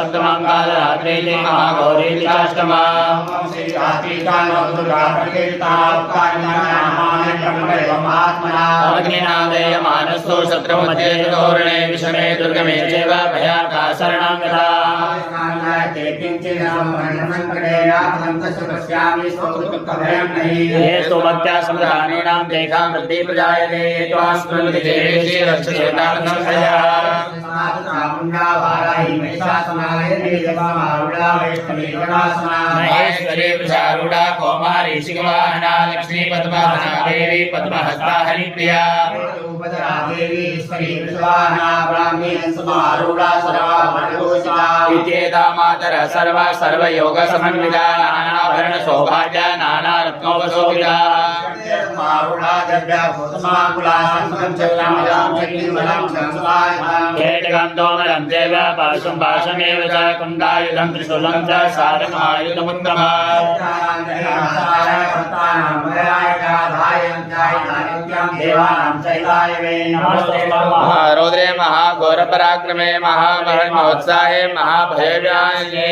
सप्तमां कालरात्रेति महागौरीति चाष्टमा अग्निनादेयमानस्तु शत्रुमध्ये तोरणे विषमे दुर्गमे चैव भयाका शरणं गता ये भक्त्या समदानीनां तेषां वृद्धिः प्रजायते त्वां स्मृति देवेशे रक्षसेतानन्दया महेश्वरी प्रजारूढ़ा कौमारी शिखवाहना लक्ष्मी पद्मावना देवी पद्महस्ता हरिप्रिया इत्येता मातरः सर्वा सर्वयोग समन्विता नानाभरण सौभाग्य नाना रत्नोपशोभिता केटकान्तोमलं देव पाशं पाशमेव च कुण्डायुधं त्रिशूलं च सारमायुधमुत्तमम् महारौद्रे महाघोरपराक्रमे महामहिमोत्साहे महाभयव्याये